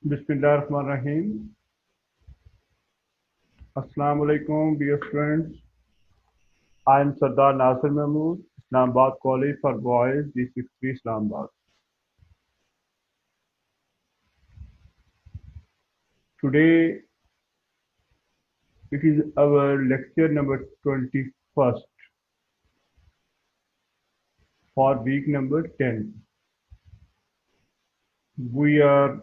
Bismillahirrahmanirrahim. Assalamu alaikum, dear friends. I am Sardar Nasir Mahmood, Islamabad College for Boys, D63 Islamabad. Today it is our lecture number 21st for week number 10. We are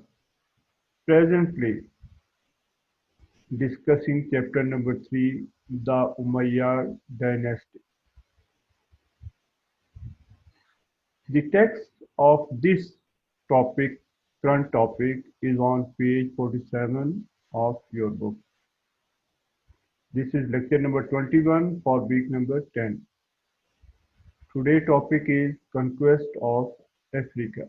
presently discussing chapter number 3, the Umayyad dynasty. The text of this topic, current topic, is on page 47 of your book. This is lecture number 21 for week number 10. Today's topic is conquest of Africa.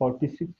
46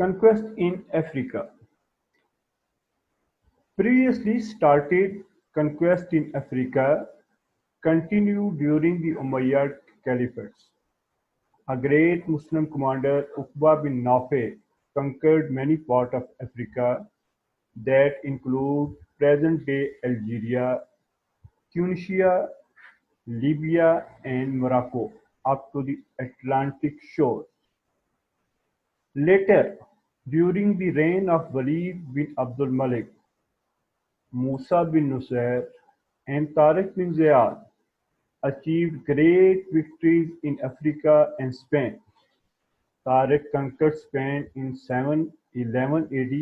Conquest in Africa. Previously started conquest in Africa continued during the Umayyad Caliphates. A great Muslim commander, Uqba bin Nafi, conquered many parts of Africa that include present-day Algeria, Tunisia, Libya, and Morocco up to the Atlantic shore. Later, during the reign of Walid bin Abdul Malik, Musa bin Nusayr, and Tariq bin Ziyad achieved great victories in Africa and Spain. Tariq conquered Spain in 711 AD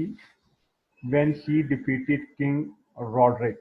when he defeated King Roderick.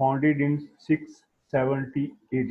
founded in 670 AD.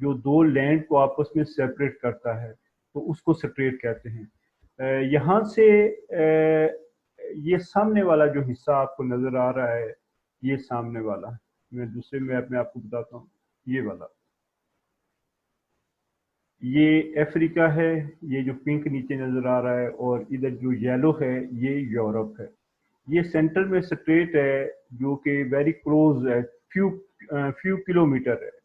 جو دو land کو آپس میں separate کرتا ہے تو اس کو street کہتے ہیں. یہاں سے یہ سامنے والا جو حصہ آپ کو نظر آ رہا ہے یہ سامنے والا، میں دوسرے میپ میں آپ کو بتاتا ہوں، یہ والا، یہ افریقہ ہے، یہ جو پنک نیچے نظر آ رہا ہے، اور ادھر جو یلو ہے یہ یورپ ہے. یہ سینٹر میں سٹریٹ ہے جو کہ ویری کلوز ہے، فیو کلومیٹر ہے،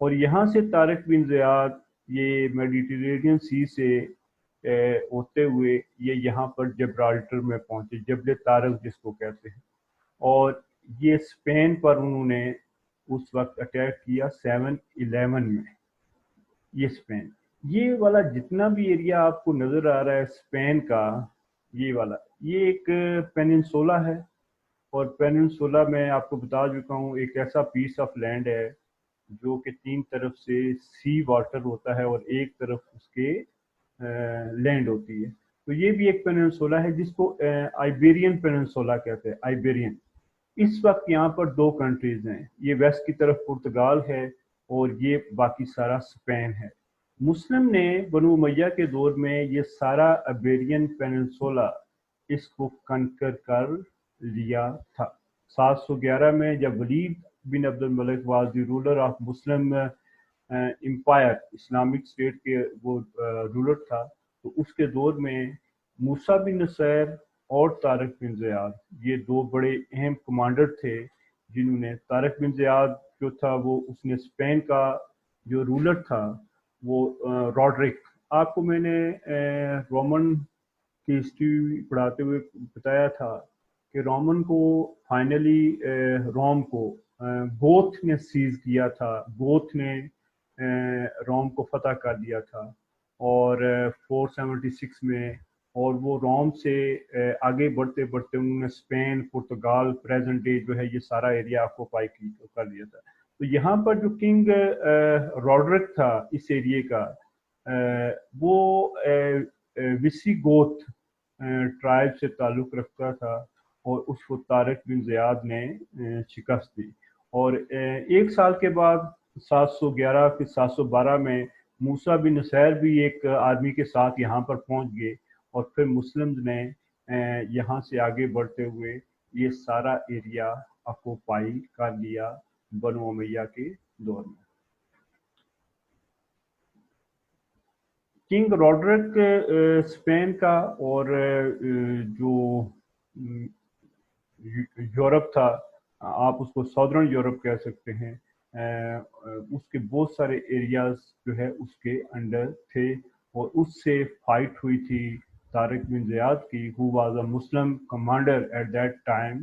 اور یہاں سے طارق بن زیاد یہ میڈیٹرینین سی سے ہوتے ہوئے یہ یہاں پر جبرالٹر میں پہنچے، جبل طارق جس کو کہتے ہیں، اور یہ اسپین پر انہوں نے اس وقت اٹیک کیا 711 میں. یہ اسپین، یہ والا جتنا بھی ایریا آپ کو نظر آ رہا ہے اسپین کا، یہ والا یہ ایک پیننسولا ہے، اور پیننسولا میں آپ کو بتا چکا ہوں ایک ایسا پیس آف لینڈ ہے جو کہ تین طرف سے سی واٹر ہوتا ہے اور ایک طرف اس کے لینڈ ہوتی ہے. تو یہ بھی ایک پیننسولا ہے جس کو آئیبیرین پیننسولا کہتے ہیں، آئیبیرین. اس وقت یہاں پر دو کنٹریز ہیں، یہ ویسٹ کی طرف پرتگال ہے اور یہ باقی سارا اسپین ہے. مسلم نے بنو امیہ کے دور میں یہ سارا آئیبیرین پیننسولا اس کو کنکر کر لیا تھا. 711 میں جب ولید بن عبد الملک was the ruler of Muslim empire, Islamic state کے وہ رولر تھا، تو اس کے دور میں موسیٰ بن نصیر اور طارق بن زیاد یہ دو بڑے اہم کمانڈر تھے جنہوں نے، طارق بن زیاد جو تھا وہ اس نے اسپین کا جو رولر تھا وہ روڈرک، آپ کو میں نے رومن کی ہسٹری پڑھاتے ہوئے بتایا تھا کہ رومن کو فائنلی روم کو گوتھ نے سیز کیا تھا، گوتھ نے روم کو فتح کر دیا تھا، اور 476 میں، اور وہ روم سے آگے بڑھتے بڑھتے انہوں نے اسپین، پرتگال، پریزنٹ ڈے جو ہے یہ سارا ایریا آکوپائی کر لیا تھا. تو یہاں پر جو کنگ روڈرک تھا اس ایریے کا، وہ وسی گوتھ ٹرائب سے تعلق رکھتا تھا، اور اس کو طارق بن زیاد نے شکست دی. اور ایک سال کے بعد 711 پھر 712 میں موسیٰ بن نصیر بھی ایک آرمی کے ساتھ یہاں پر پہنچ گئے، اور پھر مسلمز نے یہاں سے آگے بڑھتے ہوئے یہ سارا ایریا آکوپائی کر لیا بنو امیہ کے دور میں. کنگ روڈرک اسپین کا، اور جو یورپ تھا، آپ اس کو ساؤدرن یورپ کہہ سکتے ہیں، اس کے بہت سارے ایریاز جو ہے اس کے انڈر تھے، اور اس سے فائٹ ہوئی تھی طارق بن زیاد کی، who was a Muslim commander at that time.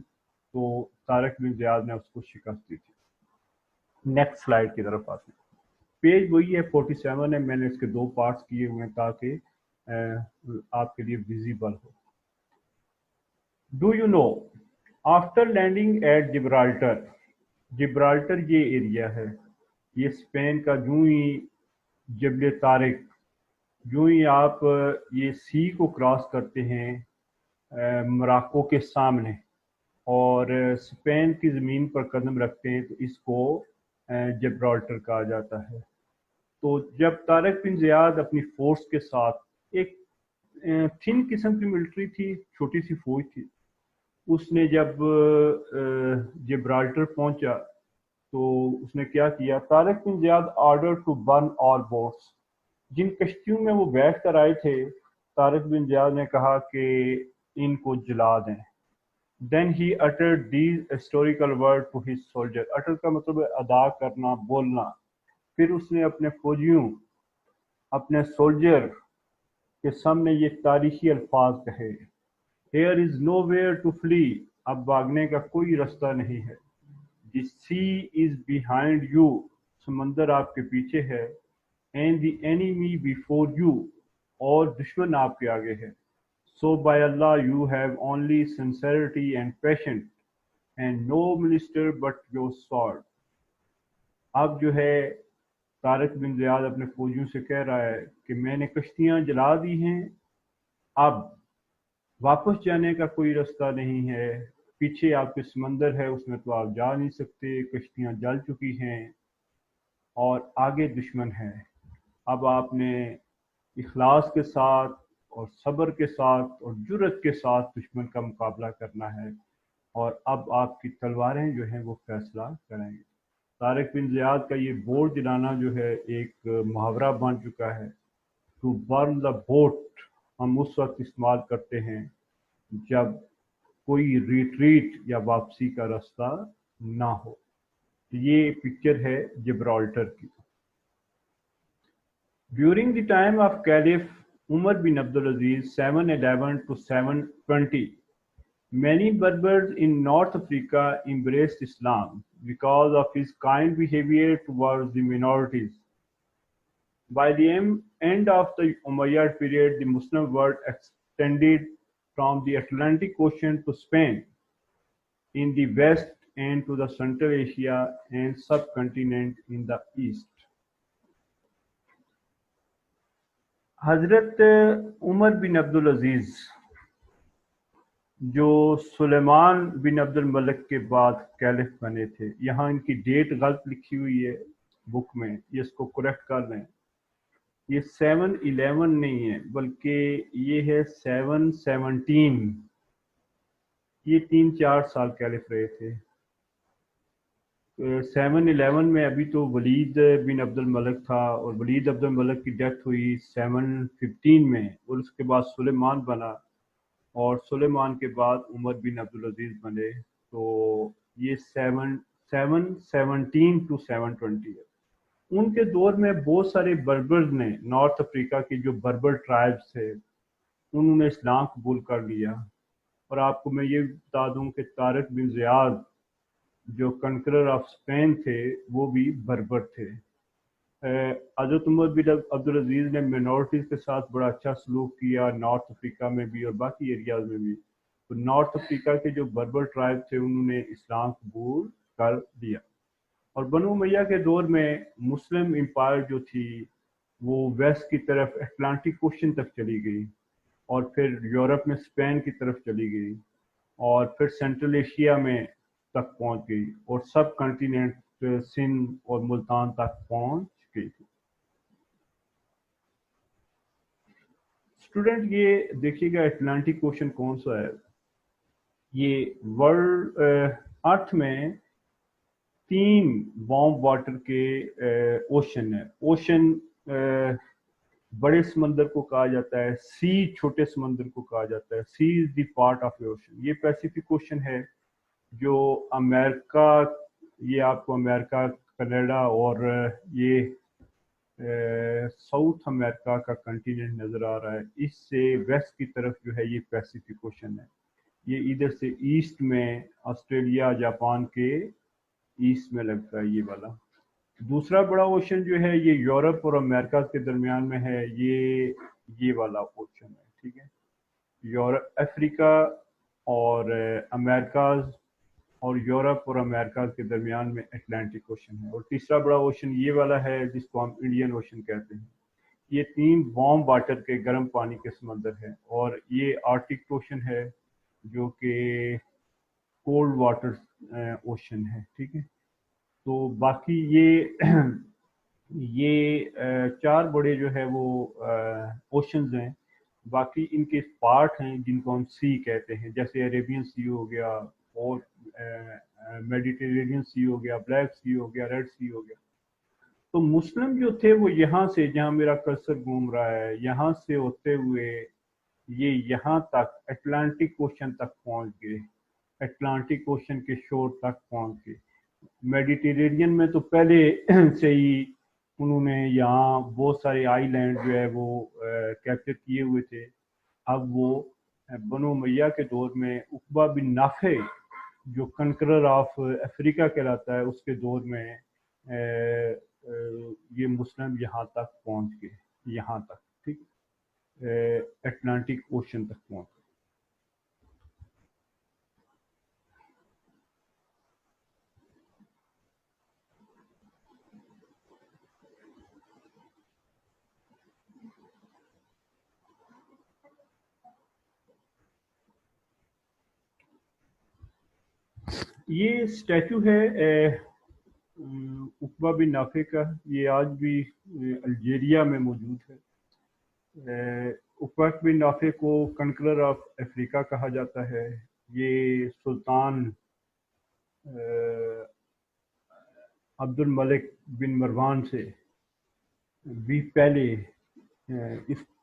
تو طارق بن زیاد نے اس کو شکست دی تھی. نیکسٹ سلائیڈ کی طرف آتے ہیں. پیج وہی ہے 47 ہے، میں نے اس کے دو پارٹس کیے ہوئے ہیں تاکہ آپ کے لیے ویزیبل ہو. Do you know after landing at Gibraltar, Gibraltar یہ ایریا ہے، یہ اسپین کا، جو ہی جبل طارق، جو ہی آپ یہ سی کو کراس کرتے ہیں مراکو کے سامنے اور اسپین کی زمین پر قدم رکھتے ہیں تو اس کو جبرالٹر کہا جاتا ہے. تو جب طارق بن زیاد اپنی فورس کے ساتھ، ایک تھن قسم کی ملٹری تھی، چھوٹی سی فوج تھی، اس نے جب جبرالٹر پہنچا تو اس نے کیا کیا، طارق بن زیاد order to burn all boats, جن کشتیوں میں وہ بیٹھ کر آئے تھے طارق بن زیاد نے کہا کہ ان کو جلا دیں. دین ہی uttered these historical word to his soldier، اٹر کا مطلب ہے ادا کرنا، بولنا. پھر اس نے اپنے فوجیوں، اپنے سولجر کے سامنے یہ تاریخی الفاظ کہے، Here is nowhere to flee، اب بھاگنے کا کوئی راستہ نہیں ہے. The sea is behind you، سمندر آپ کے پیچھے ہے. And the enemy before you، اور دشمن آپ کے آگے ہے. So by Allah you have only sincerity and passion and no minister but your sword. اب جو ہے طارق بن زیاد اپنے فوجیوں سے کہہ رہا ہے کہ میں نے کشتیاں جلا دی ہیں، اب واپس جانے کا کوئی راستہ نہیں ہے، پیچھے آپ کے سمندر ہے، اس میں تو آپ جا نہیں سکتے، کشتیاں جل چکی ہیں. اور آگے دشمن ہے. اب آپ نے اخلاص کے ساتھ اور صبر کے ساتھ اور جرت کے ساتھ دشمن کا مقابلہ کرنا ہے، اور اب آپ کی تلواریں جو ہیں وہ فیصلہ کریں گے. طارق بن زیاد کا یہ بورڈ جلانا جو ہے ایک محاورہ بن چکا ہے. ٹو برن دا بوٹ ہم اس وقت استعمال کرتے ہیں جب کوئی ریٹریٹ یا واپسی کا راستہ نہ ہو. یہ پکچر ہے جبرالٹر کی. During the time of Caliph Umar bin Abdulaziz 711 to 720, many Berbers in North Africa embraced Islam because of his kind behavior towards the minorities. By the end of the Umayyad period, the Muslim world extended from the Atlantic Ocean to Spain in the west and to the Central Asia and subcontinent in the east. حضرت عمر بن عبدالعزیز جو سلیمان بن عبد الملک کے بعد caliph بنے تھے، یہاں ان کی ڈیٹ غلط لکھی ہوئی ہے بک میں، یہ اس کو کریکٹ کر لیں. یہ 711 نہیں ہے بلکہ یہ ہے 717. یہ 3-4 سال کیلف رہے تھے. 711 میں ابھی تو ولید بن عبد الملک تھا، اور ولید عبد الملک کی ڈیتھ ہوئی 715 میں، اور اس کے بعد سلیمان بنا، اور سلیمان کے بعد عمر بن عبدالعزیز بنے. تو یہ 717 ٹو 720 ہے. ان کے دور میں بہت سارے بربرز نے، نارتھ افریقہ کے جو بربر ٹرائبز تھے، انہوں نے اسلام قبول کر لیا. اور آپ کو میں یہ بتا دوں کہ طارق بن زیاد جو کنکرر آف اسپین تھے وہ بھی بربر تھے. حضرت عمر بن عبدالعزیز نے مینورٹیز کے ساتھ بڑا اچھا سلوک کیا، نارتھ افریقہ میں بھی اور باقی ایریاز میں بھی. تو نارتھ افریقہ کے جو بربر ٹرائب تھے انہوں نے اسلام قبول کر دیا. اور بنو امیہ کے دور میں مسلم امپائر جو تھی وہ ویسٹ کی طرف اٹلانٹک اوشن تک چلی گئی، اور پھر یورپ میں اسپین کی طرف چلی گئی، اور پھر سینٹرل ایشیا میں تک پہنچ گئی، اور سب کنٹیننٹ سندھ اور ملتان تک پہنچ گئی تھی. اسٹوڈنٹ یہ دیکھیے گا اٹلانٹک اوشن کون سا ہے. یہ ورلڈ ارتھ میں 3 وارم واٹر کے اوشن ہے. اوشن بڑے سمندر کو کہا جاتا ہے، سی چھوٹے سمندر کو کہا جاتا ہے. سی از دی پارٹ آف اوشن. یہ پیسیفک اوشن ہے جو امریکہ، یہ آپ کو امریکہ، کینیڈا اور یہ ساؤتھ امریکہ کا کنٹیننٹ نظر آ رہا ہے. اس سے ویسٹ کی طرف جو ہے یہ پیسیفک اوشن ہے. یہ ادھر سے ایسٹ میں آسٹریلیا جاپان کے ایسٹ میں لگتا ہے یہ والا. دوسرا بڑا اوشن جو ہے یہ یورپ اور امریکہ کے درمیان میں ہے، یہ والا اوشن ہے. ٹھیک ہے، یورپ، افریقہ اور امریکاز اور یورپ اور امریکہ کے درمیان میں اٹلانٹک اوشن ہے. اور تیسرا بڑا اوشن یہ والا ہے جس کو ہم انڈین اوشن کہتے ہیں. یہ 3 وارم واٹر کے گرم پانی کے سمندر ہیں، اور یہ آرکٹک اوشن ہے جو کہ کولڈ واٹر اوشن ہے. ٹھیک ہے، تو باقی یہ 4 بڑے جو ہے وہ اوشنز ہیں. باقی ان کے پارٹ ہیں جن کو ہم سی کہتے ہیں، جیسے عریبین سی ہو گیا، اور میڈیٹرینین سی ہو گیا، بلیک سی ہو گیا، ریڈ سی ہو گیا. تو مسلم جو تھے وہ یہاں سے، جہاں میرا کرسر گھوم رہا ہے، یہاں سے ہوتے ہوئے یہ یہاں تک اٹلانٹک اوشن تک پہنچ گئے، اٹلانٹک اوشن کے شور تک پہنچ گئے. میڈیٹرینین میں تو پہلے سے ہی انہوں نے یہاں بہت سارے آئی لینڈ جو ہے وہ کیپچر کیے ہوئے تھے. اب وہ بنو امیہ کے دور میں عقبہ بن نافع جو کنکرر آف افریقہ کہلاتا ہے، اس کے دور میں یہ مسلم یہاں تک پہنچ گئے، یہاں تک. ٹھیک، اٹلانٹک اوشن تک پہنچ گئے. یہ اسٹیچو ہے عقبہ بن نافع کا یہ آج بھی الجیریا میں موجود ہے. عقبہ بن نافع کو کنکرر آف افریقہ کہا جاتا ہے. یہ سلطان عبد الملک بن مروان سے بھی پہلے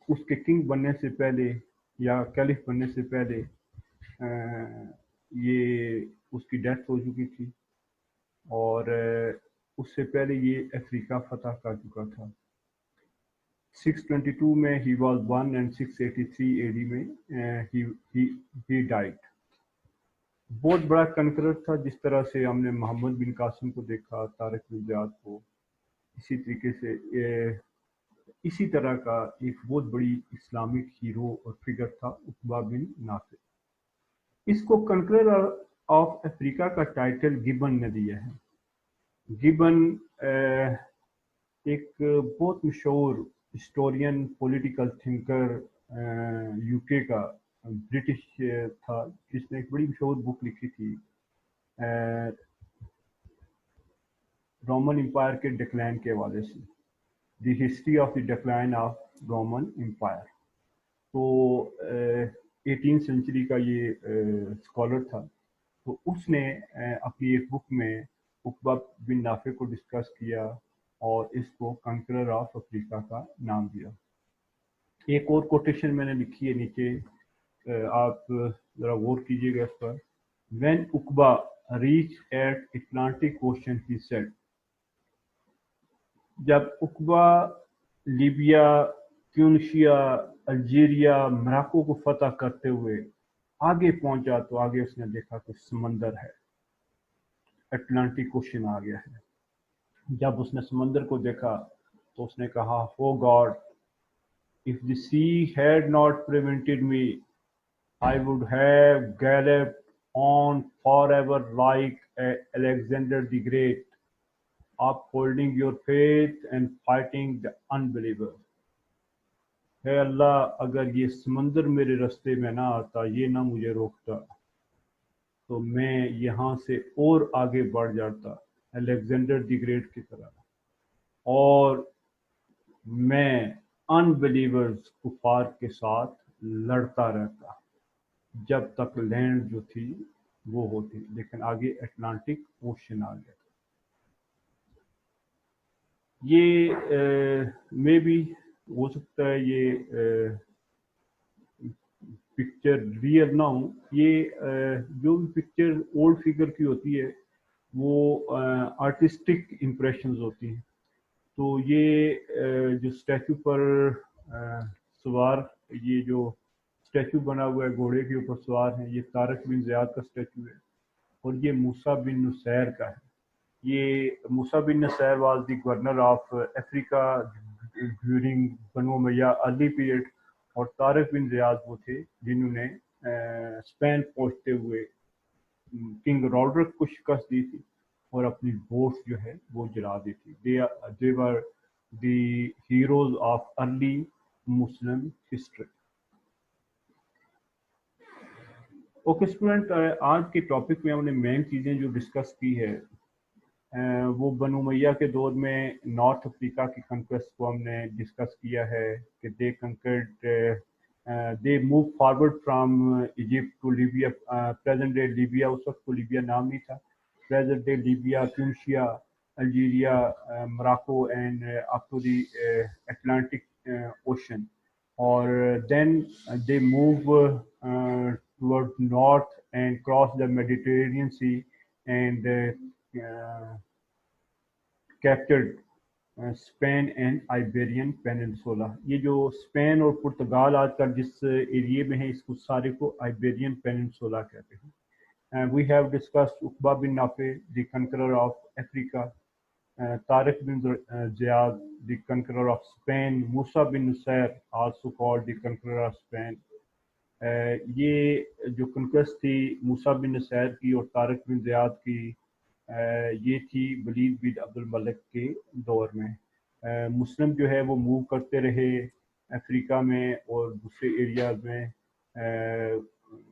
اس کے کنگ بننے سے پہلے یا کیلف بننے سے پہلے یہ اس کی ڈیتھ ہو چکی تھی، اور اس سے پہلے یہ افریقہ فتح کر چکا تھا. 622 میں he was born and 683 AD میں ہی ڈائٹ. بہت بڑا کنکرر تھا. جس طرح سے ہم نے محمد بن قاسم کو دیکھا، طارق بن زیاد کو، اسی طریقے سے اسی طرح کا ایک بہت بڑی اسلامک ہیرو اور فگر تھا عقبہ بن نافع. اس کو کنکرر آف افریقہ کا ٹائٹل گبن نے دیا ہے. گبن ایک بہت مشہور ہسٹورین، پولیٹیکل تھنکر یو کے کا، برٹش تھا، جس نے ایک بڑی مشہور بک لکھی تھی رومن امپائر کے ڈکلائن کے حوالے سے، the history of the decline of Roman Empire. تو 18 سینچری کا یہ اسکالر تھا. تو اس نے اپنی ایک بک میں عقبہ بن نافع کو ڈسکس کیا اور اس کو کنکرر آف افریقہ کا نام دیا. ایک اور کوٹیشن میں نے لکھی ہے نیچے، آپ ذرا غور کیجئے گا اس پر. When Uqba reach at Atlantic Ocean he said. جب Uqba Libya, Tunisia, Algeria, Morocco کو فتح کرتے ہوئے آگے پہنچا تو آگے اس نے دیکھا کہ سمندر ہے، اٹلانٹک اوشن آ گیا ہے. جب اس نے سمندر کو دیکھا تو اس نے کہا، او God, if the sea had not prevented me, I would have galloped on forever like Alexander the Great, upholding your faith and fighting the unbeliever. اے اللہ، اگر یہ سمندر میرے رستے میں نہ آتا، یہ نہ مجھے روکتا، تو میں یہاں سے اور آگے بڑھ جاتا الیگزینڈر دی گریٹ کی طرح، اور میں ان بلیورز کفار کے ساتھ لڑتا رہتا جب تک لینڈ جو تھی وہ ہوتی. لیکن آگے اٹلانٹک اوشن آ گیا. یہ میں بھی ہو سکتا ہے یہ پکچر ریئل نہ ہو. یہ جو بھی پکچر اولڈ فگر کی ہوتی ہے وہ آرٹسٹک امپریشنز ہوتی ہیں. تو یہ جو اسٹیچو پر سوار، یہ جو اسٹیچو بنا ہوا ہے گھوڑے کے اوپر سوار ہیں، یہ طارق بن زیاد کا اسٹیچو ہے، اور یہ موسیٰ بن نصیر کا ہے. یہ Musa bin Nusayr was the governor of Africa during Banu Umayya early period, اور طارق بن زیاد وہ تھے جنہوں نے اسپین پہنچتے ہوئے کنگ رالڈرک کو شکست دی تھی اور اپنی بوٹ جو ہے وہ جلا دی تھی. they were the heroes of early Muslim history. Okay student, آج کے ٹاپک میں ہم نے مین چیزیں جو ڈسکس کی ہے وہ بنو امیہ کے دور میں نارتھ افریقہ کی کنکویسٹ کو ہم نے ڈسکس کیا ہے کہ they conquered, they move forward from Egypt to Libya. Present day Libya, اس وقت کو لیبیا نام نہیں تھا. Present day Libya, Tunisia, Algeria, Morocco and up to the Atlantic Ocean. اور then they move towards north and cross the Mediterranean Sea and captured Spain and Iberian Peninsula. یہ جو Spain اور پرتگال آج کل جس ایریے میں ہے، اس کو سارے کو آئیبیرین پیننسولا کہتے ہیں. We have discussed Uqba bin Nafi, the conqueror of Africa, Tariq bin Ziyad, the conqueror of Spain, Musa bin Nusayr, also called the conqueror of Spain. یہ جو کنکویسٹ تھی موسیٰ بن نصیر کی اور طارق بن زیاد کی، یہ تھی ولید بن عبد الملک کے دور میں. مسلم جو ہے وہ موو کرتے رہے افریقہ میں اور دوسرے ایریاز میں.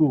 2,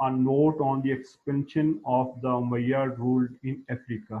a note on the expansion of the Umayyad rule in Africa।